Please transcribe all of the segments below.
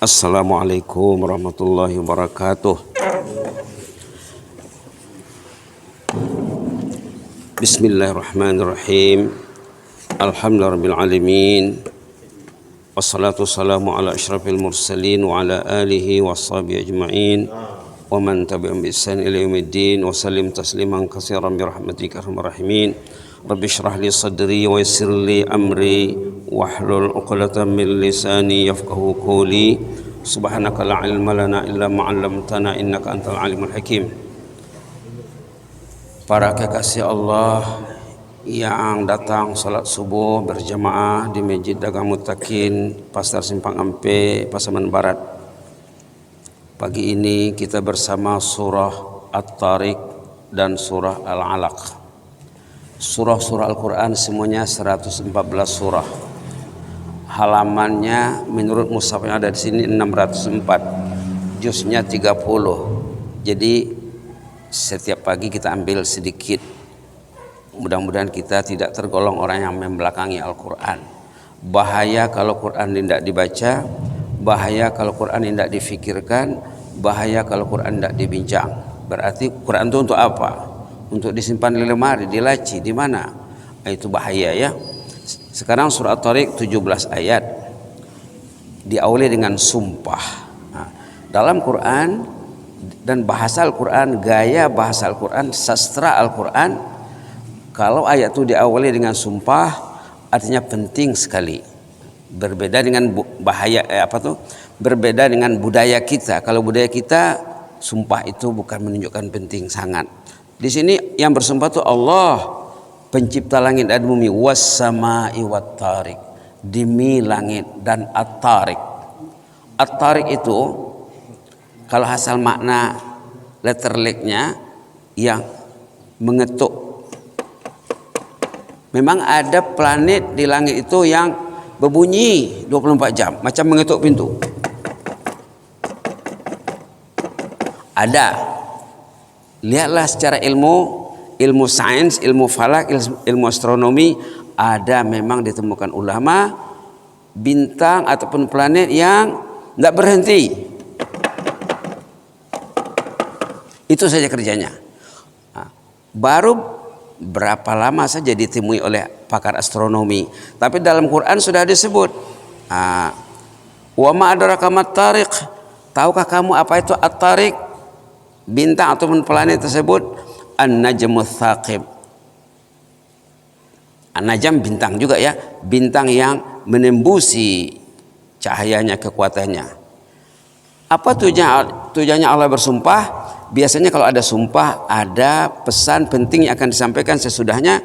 Assalamualaikum warahmatullahi wabarakatuh. Bismillahirrahmanirrahim. Alhamdulillahirabbil alamin. Wassalatu wassalamu ala asyrafil mursalin wa ala alihi washabihi ajmain wa man tabi'ahum bi ihsan ila yaumiddin wa sallim tasliman katsiran bi rahmatika arhamar rahimin. Rabbi shrah li sadri wa yassir li amri wahlul 'uqdatam min lisani yafqahu qawli. Subhanaka la ilma lana illa ma 'allamtana innaka antal alimul hakim. Para kekasih Allah yang datang salat subuh berjamaah di Masjid Dagang Muttaqin Pasar Simpang Ampe, Pasaman Barat. Pagi ini kita bersama surah At-Tariq dan surah Al-Alaq. Surah-surah Al-Quran semuanya 114 surah. Halamannya menurut mushaf yang ada di sini 604, juznya 30. Jadi setiap pagi kita ambil sedikit. Mudah-mudahan kita tidak tergolong orang yang membelakangi Al-Quran. Bahaya kalau Quran tidak dibaca, bahaya kalau Quran tidak difikirkan, bahaya kalau Quran tidak dibincang. Berarti Quran itu untuk apa? Untuk disimpan di lemari, di laci, di mana? Itu bahaya ya. Sekarang surah At-Tariq 17 ayat. Diawali dengan sumpah. Nah, dalam Quran dan bahasa Al-Quran, gaya bahasa Al-Quran, sastra Al-Quran, kalau ayat itu diawali dengan sumpah, artinya penting sekali. Berbeda dengan berbeda dengan budaya kita. Kalau budaya kita, sumpah itu bukan menunjukkan penting sangat. Di sini yang bersumpah itu Allah, pencipta langit dan bumi, was-sama'i wat-tariq, demi langit dan at-tariq. At-tariq itu kalau asal makna letterleknya yang mengetuk. Memang ada planet di langit itu yang berbunyi 24 jam, macam mengetuk pintu. Ada. Lihatlah secara ilmu sains, ilmu falak, ilmu astronomi, ada memang ditemukan ulama bintang ataupun planet yang tidak berhenti. Itu saja kerjanya. Nah, baru berapa lama saja ditemui oleh pakar astronomi. Tapi dalam Quran sudah disebut. Wa ma adraka mat-tariq. Tahukah kamu apa itu at-tariq? Bintang ataupun planet tersebut An-Najmu Tsaqib. An-Najm bintang juga ya, bintang yang menembusi cahayanya, kekuatannya. Apa tujuannya Allah bersumpah? Biasanya kalau ada sumpah, ada pesan penting yang akan disampaikan sesudahnya.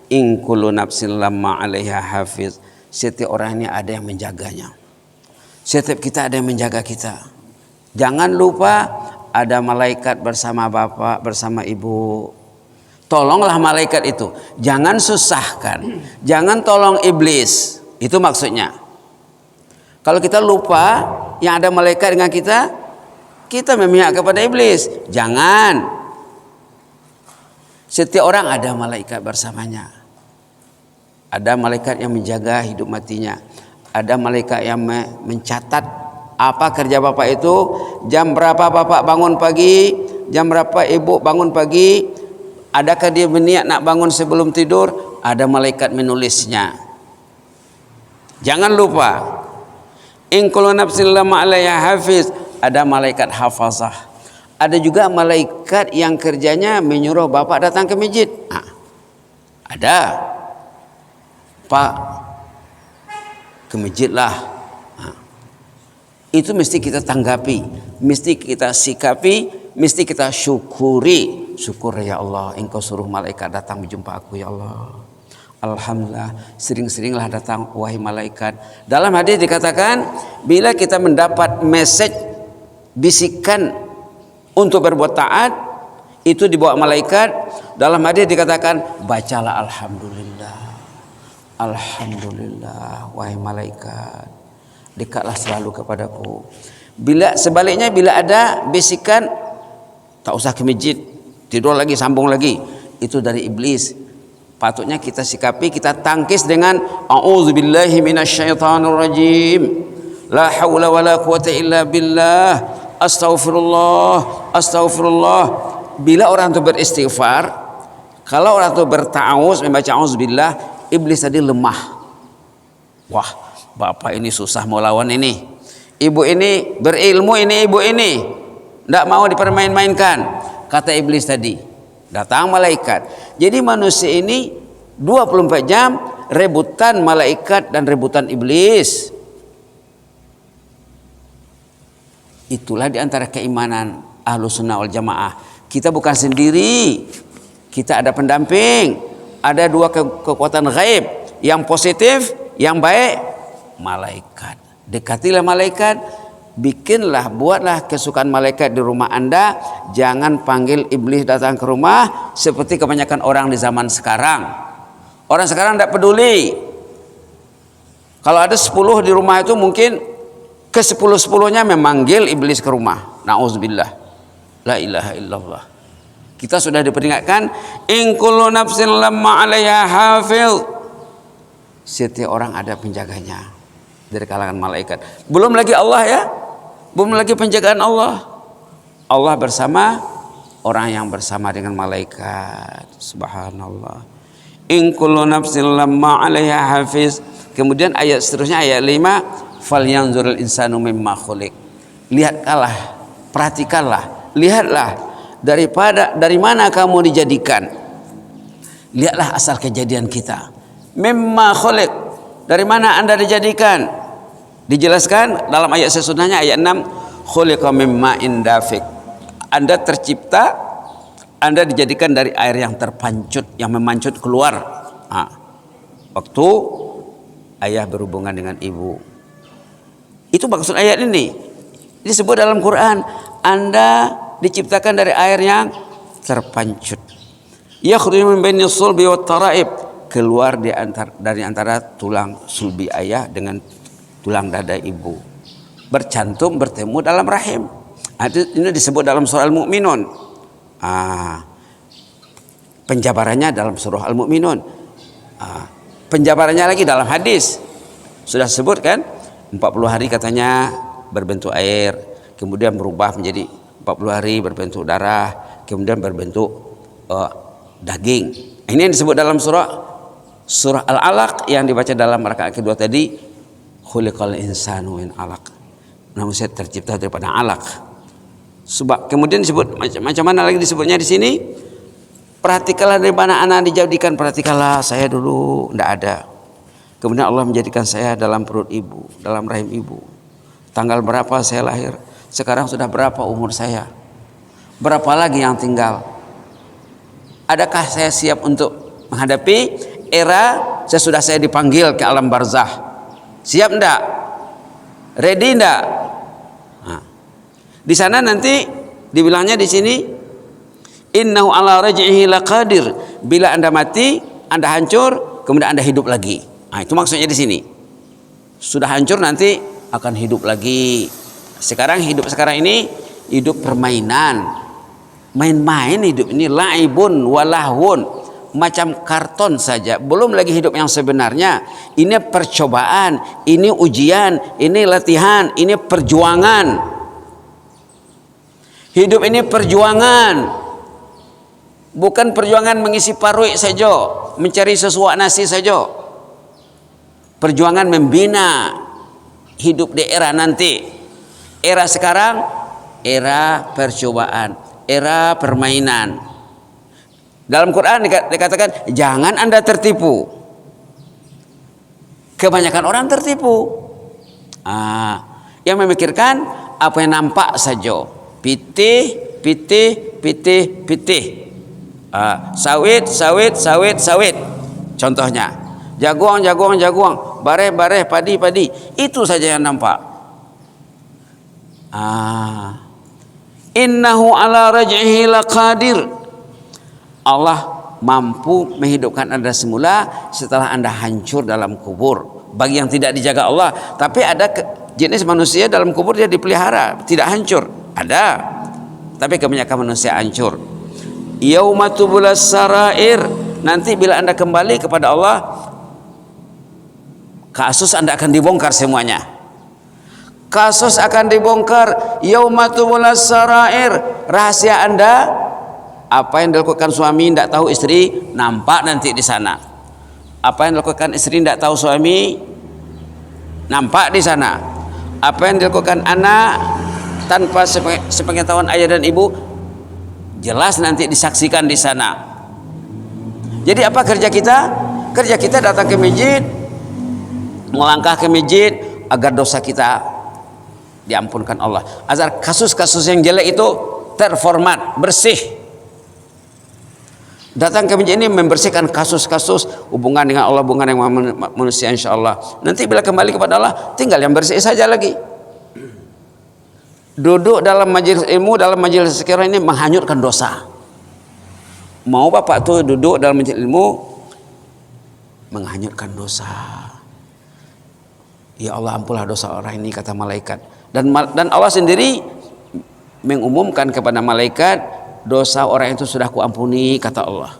In kullu nafsin lamma 'alaiha hafiz. Setiap orang ini ada yang menjaganya. Setiap kita ada yang menjaga kita. Jangan lupa ada malaikat bersama bapak, bersama ibu. Tolonglah malaikat itu. Jangan susahkan. Jangan tolong iblis. Itu maksudnya. Kalau kita lupa yang ada malaikat dengan kita, kita memihak kepada iblis. Jangan. Setiap orang ada malaikat bersamanya. Ada malaikat yang menjaga hidup matinya. Ada malaikat yang mencatat apa kerja bapak itu, jam berapa bapak bangun pagi, jam berapa ibu bangun pagi, adakah dia berniat nak bangun sebelum tidur, ada malaikat menulisnya. Jangan lupa, in kullu nafsin lamma 'alaiha hafiz, ada malaikat hafazah. Ada juga malaikat yang kerjanya menyuruh bapak datang ke masjid. Ada. Pak, ke masjidlah. Itu mesti kita tanggapi, mesti kita sikapi, mesti kita syukuri. Syukur ya Allah, Engkau suruh malaikat datang menjumpa aku ya Allah. Alhamdulillah, sering-seringlah datang wahai malaikat. Dalam hadis dikatakan, bila kita mendapat message, bisikan untuk berbuat taat, itu dibawa malaikat. Dalam hadis dikatakan, bacalah alhamdulillah. Alhamdulillah, wahai malaikat, dekatlah selalu kepadaku. Sebaliknya bila ada bisikan, tak usah ke masjid, tidur lagi, sambung lagi, itu dari iblis. Patutnya kita sikapi, kita tangkis dengan a'udzubillahi minasyaitonirrajim. La haula wala quwata illa billah. Astaghfirullah, astaghfirullah. Bila orang itu beristighfar, kalau orang itu berta'awuz, membaca auzubillah, iblis tadi lemah. Wah, bapak ini susah mau lawan ini. Ibu ini berilmu, ini ibu ini tidak mau dipermain-mainkan, kata iblis tadi. Datang malaikat. Jadi manusia ini 24 jam rebutan malaikat dan rebutan iblis. Itulah diantara keimanan Ahlus Sunnah wal Jamaah. Kita bukan sendiri, kita ada pendamping. Ada dua kekuatan gaib, yang positif, yang baik, malaikat. Dekatilah malaikat, bikinlah, buatlah kesukaan malaikat di rumah Anda. Jangan panggil iblis datang ke rumah seperti kebanyakan orang di zaman sekarang. Orang sekarang tidak peduli. Kalau ada 10 di rumah itu mungkin ke 10-10-nya memanggil iblis ke rumah. Na'udzubillah. La ilaha illallah. Kita sudah diperingatkan, in kullu nafsin lamma 'alaiha hafiz. Setiap orang ada penjaganya dari kalangan malaikat. Belum lagi Allah ya. Belum lagi penjagaan Allah. Allah bersama orang yang bersama dengan malaikat. Subhanallah. In kullu nafsin lamma 'alaiha hafiz. Kemudian ayat seterusnya ayat 5, falyanzurul insanu mimma khuliq. Lihatlah, perhatikanlah, lihatlah dari mana kamu dijadikan. Lihatlah asal kejadian kita. Mimma khuliq, dari mana Anda dijadikan? Dijelaskan dalam ayat sesudahnya ayat 6, khuliqa mimma indafik. Anda tercipta, Anda dijadikan dari air yang terpancut, yang memancut keluar. Waktu ayah berhubungan dengan ibu. Itu maksud ayat ini. Disebut dalam Quran, Anda diciptakan dari air yang terpancut. Yakhruju min baini sulbi wat taraib, keluar dari antara tulang sulbi ayah dengan tulang dada ibu. Bercantum, bertemu dalam rahim. Ini disebut dalam surah Al-Mu'minun. Penjabarannya dalam surah Al-Mu'minun. Penjabarannya lagi dalam hadis. Sudah sebut kan? 40 hari katanya berbentuk air, kemudian berubah menjadi 40 hari berbentuk darah, kemudian berbentuk daging. Ini yang disebut dalam surah Al-Alaq yang dibaca dalam rakaat kedua tadi, khuliqal insanu min alaq. Manusia tercipta daripada alaq. Sebab kemudian disebut macam mana lagi disebutnya di sini? Perhatikanlah dari mana anak dijadikan, perhatikanlah saya dulu tidak ada. Kemudian Allah menjadikan saya dalam perut ibu, dalam rahim ibu. Tanggal berapa saya lahir? Sekarang sudah berapa umur saya? Berapa lagi yang tinggal? Adakah saya siap untuk menghadapi era sesudah saya dipanggil ke alam barzah? Siap enggak? Ready enggak? Di sana nanti dibilangnya di sini, innahu ala raj'ihi laqadir. Bila Anda mati, Anda hancur, kemudian Anda hidup lagi. Itu maksudnya di sini. Sudah hancur nanti akan hidup lagi. Sekarang hidup sekarang ini hidup permainan, main-main hidup ini, laibun walahun, macam karton saja. Belum lagi hidup yang sebenarnya. Ini percobaan, ini ujian, ini latihan, ini perjuangan. Hidup ini perjuangan, bukan perjuangan mengisi paruik saja, mencari sesuap nasi saja. Perjuangan membina hidup di era nanti. Era sekarang, era percobaan, era permainan. Dalam Quran dikatakan, jangan Anda tertipu. Kebanyakan orang tertipu. Yang memikirkan apa yang nampak saja. Pitih. Sawit. Contohnya, jagung, bareh, padi. Itu saja yang nampak. Innahu ala raj'ihi laqadir. Allah mampu menghidupkan Anda semula setelah Anda hancur dalam kubur. Bagi yang tidak dijaga Allah. Tapi ada jenis manusia dalam kubur dia dipelihara, tidak hancur. Ada. Tapi kebanyakan manusia hancur. Yauma tubulas sarair. Nanti bila Anda kembali kepada Allah, kasus Anda akan dibongkar semuanya. Kasus akan dibongkar. Yauma tubulas sarair. Rahasia Anda, apa yang dilakukan suami tidak tahu istri, nampak nanti di sana. Apa yang dilakukan istri tidak tahu suami, nampak di sana. Apa yang dilakukan anak tanpa sepengetahuan ayah dan ibu, jelas nanti disaksikan di sana. Jadi apa kerja kita? Kerja kita datang ke masjid, melangkah ke masjid agar dosa kita diampunkan Allah, agar kasus-kasus yang jelek itu terformat, bersih. Datang ke masjid ini membersihkan kasus-kasus hubungan dengan Allah, hubungan dengan manusia, insya Allah. Nanti bila kembali kepada Allah, tinggal yang bersih saja lagi. Duduk dalam majelis ilmu, dalam majelis zikir ini menghanyutkan dosa. Mau bapak tuh duduk dalam majelis ilmu menghanyutkan dosa. Ya Allah, ampunlah dosa orang ini, kata malaikat. Dan Allah sendiri mengumumkan kepada malaikat, dosa orang itu sudah kuampuni, kata Allah.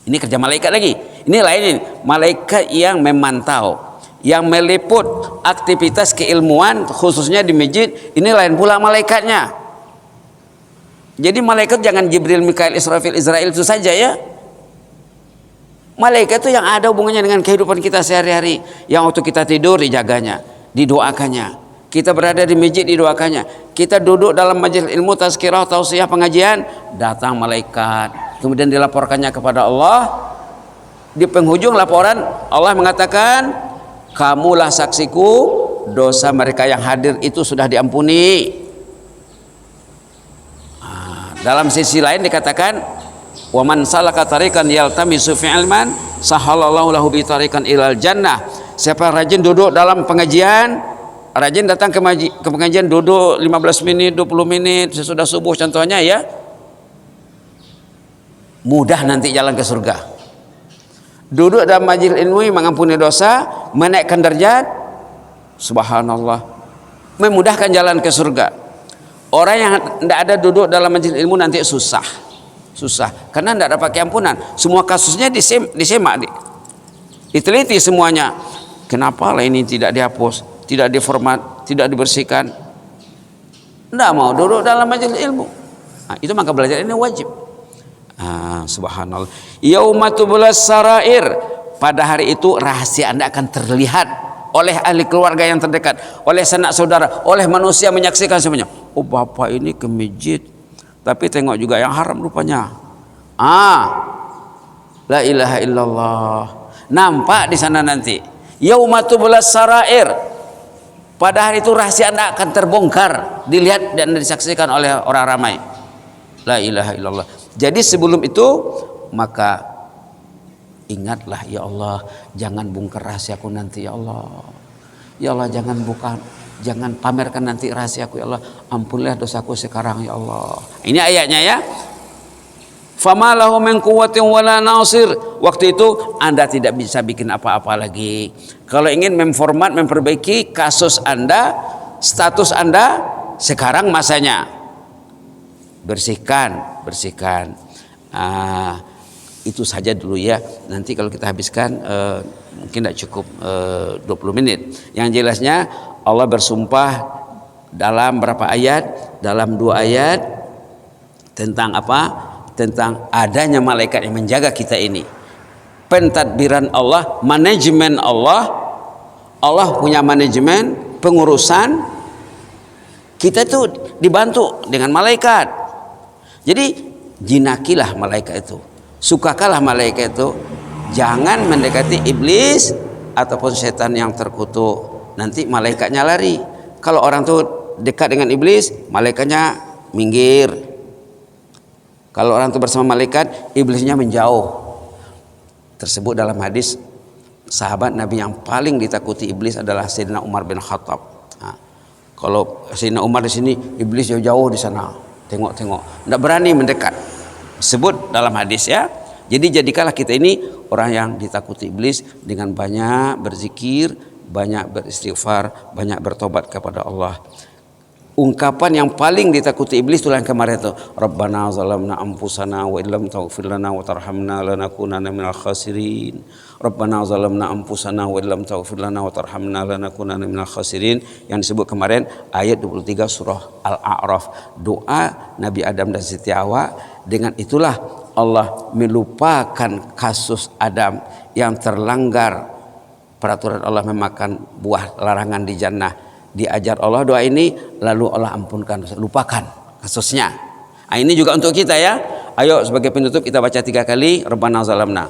Ini kerja malaikat lagi. Ini lain, malaikat yang memantau, yang meliput aktivitas keilmuan khususnya di masjid. Ini lain pula malaikatnya. Jadi malaikat jangan Jibril, Mikail, Israfil, Israel itu saja ya. Malaikat itu yang ada hubungannya dengan kehidupan kita sehari-hari. Yang waktu kita tidur dijaganya, didoakannya. Kita berada di masjid didoakannya. Kita duduk dalam majelis ilmu, tazkirah, tausiah, pengajian, datang malaikat. Kemudian dilaporkannya kepada Allah. Di penghujung laporan Allah mengatakan, kamulah saksiku, dosa mereka yang hadir itu sudah diampuni. Dalam sisi lain dikatakan, wa man salaka tariqan yaltamisu fi ilman sahalallahu lahu bi tariqan ilal jannah. Siapa yang rajin duduk dalam pengajian, rajin datang ke pengajian, duduk 15 menit, 20 menit sesudah subuh contohnya ya, mudah nanti jalan ke surga. Duduk dalam majelis ilmu mengampuni dosa, menaikkan derajat, subhanallah, memudahkan jalan ke surga. Orang yang tidak ada duduk dalam majelis ilmu nanti susah karena tidak dapat keampunan. Semua kasusnya disemak, diteliti semuanya. Kenapa lah ini tidak dihapus, tidak diformat, tidak dibersihkan? Tidak mau duduk dalam majelis ilmu. Itu maka belajar ini wajib. Subhanallah. Yauma tubulas sarair. Pada hari itu rahasia Anda akan terlihat oleh ahli keluarga yang terdekat, oleh sanak saudara, oleh manusia menyaksikan semuanya. Oh, bapak ini ke masjid, tapi tengok juga yang haram rupanya. La ilaha illallah. Nampak di sana nanti. Yauma tubulas sarair. Pada hari itu rahasia Anda akan terbongkar, dilihat dan disaksikan oleh orang ramai. La ilaha illallah. Jadi sebelum itu maka ingatlah, ya Allah, jangan bongkar rahasiaku nanti, ya Allah. Ya Allah, jangan pamerkan nanti rahasiaku, ya Allah. Ampunilah dosaku sekarang, ya Allah. Ini ayatnya ya. Fama lahu min quwwatin wala nasir. Waktu itu Anda tidak bisa bikin apa-apa lagi. Kalau ingin memformat, memperbaiki kasus Anda, status Anda, sekarang masanya. Bersihkan. Itu saja dulu ya. Nanti kalau kita habiskan mungkin tidak cukup 20 menit. Yang jelasnya Allah bersumpah dalam berapa ayat? Dalam 2 ayat tentang apa? Tentang adanya malaikat yang menjaga kita ini. Pentadbiran Allah, manajemen Allah. Allah punya manajemen, pengurusan. Kita itu dibantu dengan malaikat. Jadi jinakilah malaikat itu. Sukakalah malaikat itu. Jangan mendekati iblis ataupun setan yang terkutuk. Nanti malaikatnya lari. Kalau orang tuh dekat dengan iblis, malaikatnya minggir. Kalau orang itu bersama malaikat, iblisnya menjauh. Tersebut dalam hadis, sahabat Nabi yang paling ditakuti iblis adalah Sayyidina Umar bin Khattab. Kalau Sayyidina Umar di sini, iblis jauh-jauh di sana. Tengok-tengok, tidak berani mendekat. Sebut dalam hadis ya. Jadi jadikanlah kita ini orang yang ditakuti iblis dengan banyak berzikir, banyak beristighfar, banyak bertobat kepada Allah. ungkapan yang paling ditakuti iblis itu yang kemarin itu, Rabbana zalamna anfusana wa illam taghfir lana wa tarhamna lanakunanna minal khasirin. Rabbana zalamna anfusana wa illam taghfir lana wa tarhamna lanakunanna minal khasirin, yang disebut kemarin ayat 23 surah Al-A'raf. Doa Nabi Adam dan Siti Hawa, dengan itulah Allah melupakan kasus Adam yang terlanggar peraturan Allah memakan buah larangan di jannah. Diajar Allah doa ini, lalu Allah ampunkan, lupakan kasusnya. Nah, ini juga untuk kita ya. Ayo sebagai penutup kita baca 3 kali Rabbana zalamna.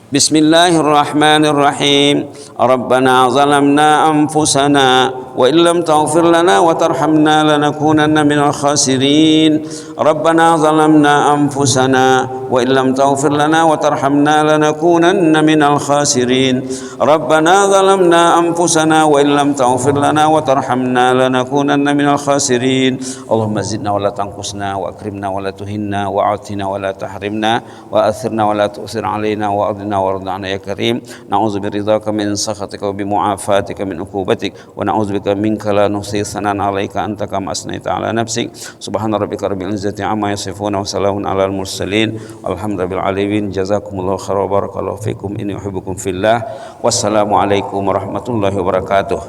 Bismillahirrahmanirrahim. Rabbana zalamna anfusana wa illam taghfir lana wa tarhamna lanakunanna minal khasirin. Rabbana zalamna anfusana wa illam taghfir lana wa tarhamna lanakunanna minal khasirin. Rabbana zalamna anfusana wa illam taghfir lana wa tarhamna lanakunanna minal khasirin. Allahumma zidna wa la tanqusna wa akrimna wa la tuhinna wa atina wa la tahrimna wa athirna wa la tu'thir alaina wa adina وارض عنا يا كريم. نعوذ برضاك من سخطك وبمعافاتك من عقوبتك ونعوذ بك منك لا نحصي ثناء عليك أنت كما أثنيت على نفسك. سبحان ربك رب العزة عما يصفون وسلام على المرسلين والحمد لله العالمين. جزاكم الله خيرا وبارك الله فيكم. إني أحبكم في الله والسلام عليكم ورحمة الله وبركاته.